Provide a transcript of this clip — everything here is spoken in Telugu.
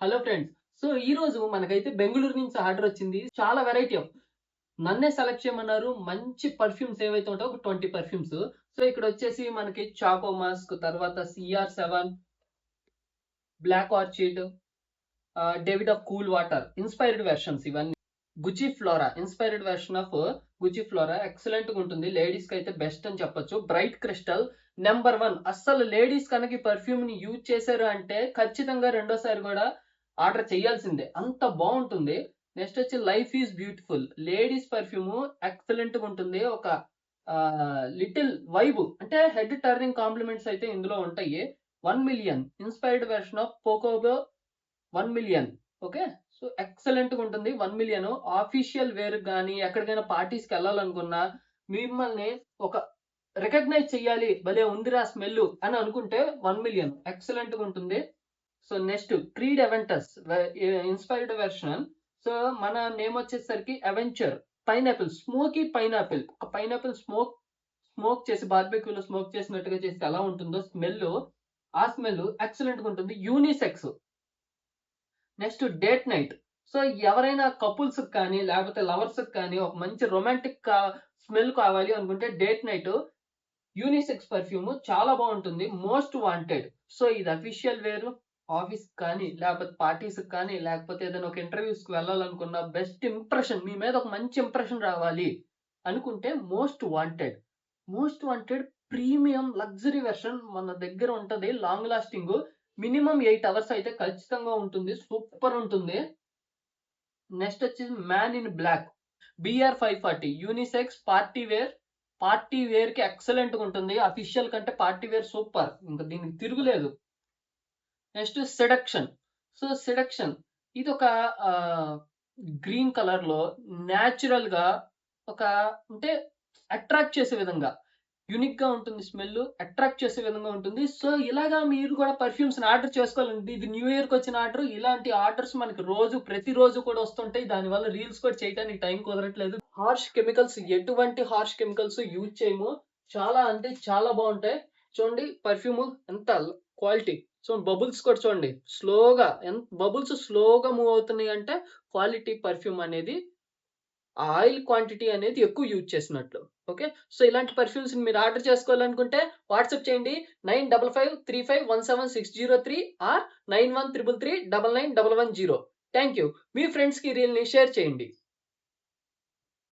Hello friends. సో ఈ రోజు మనకైతే బెంగుళూరు నుంచి ఆర్డర్ వచ్చింది. చాలా వెరైటీ ఆఫ్ నన్నే సెలెక్ట్ చేయమన్నారు. మంచి పర్ఫ్యూమ్స్ ఏవైతే ఉంటాయో ఒక 20 పర్ఫ్యూమ్స్. సో ఇక్కడ వచ్చేసి మనకి చాకో మాస్క్, తర్వాత CR7, black orchid, Davidoff cool water inspired versions ఇవన్నీ. Gucci Flora inspired version of Gucci Flora excellent గా ఉంటుంది. లేడీస్ కి అయితే బెస్ట్ అని చెప్పొచ్చు. Bright crystal number 1. అస్సలు లేడీస్ కనుక ఈ పర్ఫ్యూమ్ ని యూజ్ చేశారు అంటే ఖచ్చితంగా రెండోసారి కూడా ఆర్డర్ చేయాల్సిందే, అంత బాగుంటుంది. నెక్స్ట్ వచ్చి life is beautiful ladies perfume excellent గా ఉంటుంది. ఒక లిటిల్ వైబ్ అంటే హెడ్ టర్నింగ్ కాంప్లిమెంట్స్ అయితే ఇందులో ఉంటాయి. 1 మిలియన్ ఇన్స్పైర్డ్ వెర్షన్ ఆఫ్ పోకోబో 1 మిలియన్. ఓకే, సో ఎక్సలెంట్ గా ఉంటుంది. 1 మిలియన్ ఆఫీషియల్ వేర్ కానీ ఎక్కడికైనా పార్టీస్కి వెళ్ళాలనుకున్నా మిమ్మల్ని ఒక రికగ్నైజ్ చెయ్యాలి, భలే ఉందిరా స్మెల్ అని అనుకుంటే 1 మిలియన్ ఎక్సలెంట్ గా ఉంటుంది. So next Creed Aventus inspired version. So మన నేమ్ వచ్చేసరికి అవెంచర్ పైనాపిల్, స్మోకీ పైనాపిల్. ఒక పైనాపిల్ స్మోక్ చేసి బార్బెక్యూలో స్మోక్ చేసినట్టుగా చేస్తే ఎలా ఉంటుందో స్మెల్, ఆ స్మెల్ ఎక్సలెంట్ గా ఉంటుంది. Unisex. Next date night. So ఎవరైనా కపుల్స్ కానీ లేకపోతే లవర్స్ కానీ ఒక మంచి రొమాంటిక్ స్మెల్ కావాలి అనుకుంటే డేట్ నైట్ యూనిసెక్స్ పర్ఫ్యూమ్ చాలా బాగుంటుంది. Most wanted. సో ఇది అఫీషియల్ వేరు, ఆఫీస్ కానీ లేకపోతే పార్టీస్ కానీ లేకపోతే ఏదైనా ఒక ఇంటర్వ్యూస్ కి వెళ్ళాలనుకున్న బెస్ట్ ఇంప్రెషన్, మీ మీద ఒక మంచి ఇంప్రెషన్ రావాలి అనుకుంటే most wanted premium luxury version మన దగ్గర ఉంటది. లాంగ్ లాస్టింగ్ మినిమం 8 అవర్స్ అయితే ఖచ్చితంగా ఉంటుంది. సూపర్ ఉంటుంది. నెక్స్ట్ వచ్చేసి man in black BR540 unisex party wear కి ఎక్సలెంట్ గా ఉంటుంది. అఫీషియల్ కంటే పార్టీ వేర్ సూపర్, ఇంకా దీనికి తిరుగులేదు. నెక్స్ట్ సెడక్షన్ ఇది ఒక గ్రీన్ కలర్ లో న్యాచురల్ గా ఒక అంటే అట్రాక్ట్ చేసే విధంగా యూనిక్ గా ఉంటుంది. స్మెల్ అట్రాక్ట్ చేసే విధంగా ఉంటుంది. సో ఇలాగా మీరు కూడా పర్ఫ్యూమ్స్ ఆర్డర్ చేసుకోవాలండి. ఇది న్యూ ఇయర్ కి వచ్చిన ఆర్డర్. ఇలాంటి ఆర్డర్స్ మనకి ప్రతిరోజు కూడా వస్తుంటాయి. దానివల్ల రీల్స్ కూడా చేయడానికి టైం కుదరట్లేదు. ఎటువంటి హార్ష్ కెమికల్స్ యూజ్ చేయము. చాలా అంటే చాలా బాగుంటాయి. చూడండి పర్ఫ్యూమ్ ఎంత క్వాలిటీ. సో బబుల్స్ కూడా చూడండి, బబుల్స్ స్లోగా మూవ్ అవుతున్నాయి అంటే క్వాలిటీ పర్ఫ్యూమ్ అనేది, ఆయిల్ క్వాంటిటీ అనేది ఎక్కువ యూజ్ చేసినట్లు. ఓకే, సో ఇలాంటి పర్ఫ్యూమ్స్ మీరు ఆర్డర్ చేసుకోవాలనుకుంటే వాట్సాప్ చేయండి 9553517603 ఆర్ 9133399110. Thank you. మీ ఫ్రెండ్స్ కి రీల్ ని షేర్ చేయండి.